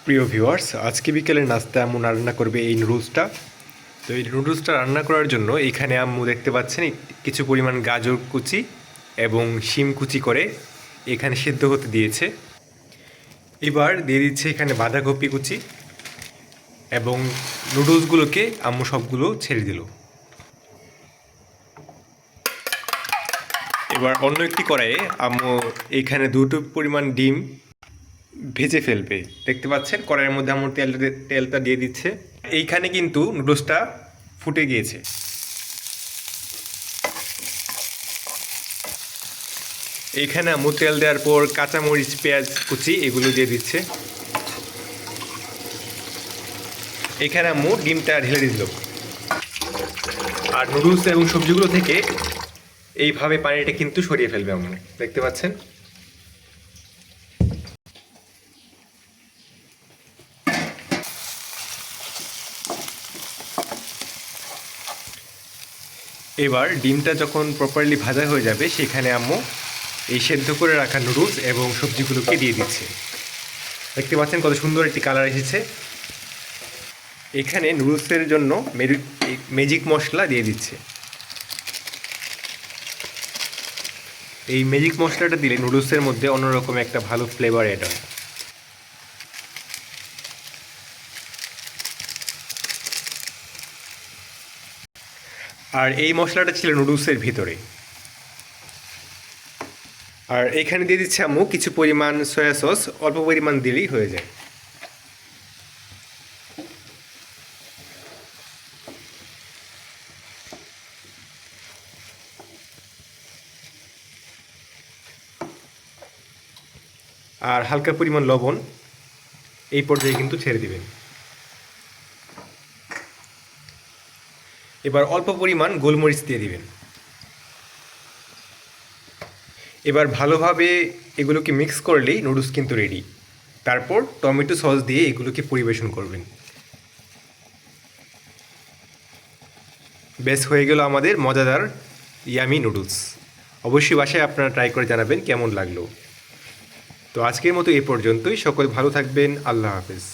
প্রিয় ভিউয়ার্স, আজকে বিকেলের নাস্তা আম্মু রান্না করবে এই নুডলসটা। তো এই নুডলসটা রান্না করার জন্য এখানে আম্মু দেখতে পাচ্ছেন কিছু পরিমাণ গাজর কুচি এবং শিম কুচি করে এখানে সেদ্ধ হতে দিয়েছে। এবার দিয়ে দিচ্ছে এখানে বাঁধাকপি কুচি এবং নুডলসগুলোকে আম্মু সবগুলো ছেড়ে দিল। এবার অন্য একটি কড়াইয়ে আম্মু এইখানে দুটো পরিমাণ ডিম ভেজে ফেলবে। দেখতে পাচ্ছেন কড়াইয়ের মধ্যে আমার তেলটা দিয়ে দিচ্ছে। এইখানে কিন্তু নুডলসটা ফুটে গিয়েছে। এইখানে আম্মু তেল দেওয়ার পর কাঁচামরিচ, পেঁয়াজ কুচি এগুলো দিয়ে দিচ্ছে। এখানে আম্মু ডিমটা ঢেলে দিল আর নুডলস এবং সবজিগুলো থেকে এইভাবে পানিটা কিন্তু সরিয়ে ফেলবে আম্মু। দেখতে পাচ্ছেন। এবার ডিমটা যখন প্রপারলি ভাজা হয়ে যাবে সেখানে আম্মু এই সেদ্ধ করে রাখা নুডলস এবং সবজিগুলোকে দিয়ে দিচ্ছে। দেখতে পাচ্ছেন কত সুন্দর একটি কালার এসেছে। এখানে নুডলসের জন্য ম্যাজিক মশলা দিয়ে দিচ্ছে। এই ম্যাজিক মশলাটা দিলে নুডলসের মধ্যে অন্যরকম একটা ভালো ফ্লেভার অ্যাড হয়। আর এই মশলাটা ছিল নুডলসের ভিতরে। আর এখানে দিয়ে দিচ্ছে আম্মু কিছু পরিমাণ সয়া সস, অল্প পরিমাণ দিলেই হয়ে যায়। আর হালকা পরিমাণ লবণ এই পর্যায়ে কিন্তু ছেড়ে দিবেন। এবার অল্প পরিমাণ গোলমরিচ দিয়ে দিবেন। এবার ভালোভাবে এগুলোকে মিক্স করলেই নুডলস কিন্তু রেডি। তারপর টমেটো সস দিয়ে এগুলোকে পরিবেশন করবেন। বেশ হয়ে গেল আমাদের মজাদার ইয়ামি নুডলস। অবশ্যই বাসায় আপনারা ট্রাই করে জানাবেন কেমন লাগলো। তো আজকের মতো এই পর্যন্তই। সকলে ভালো থাকবেন। আল্লাহ হাফেজ।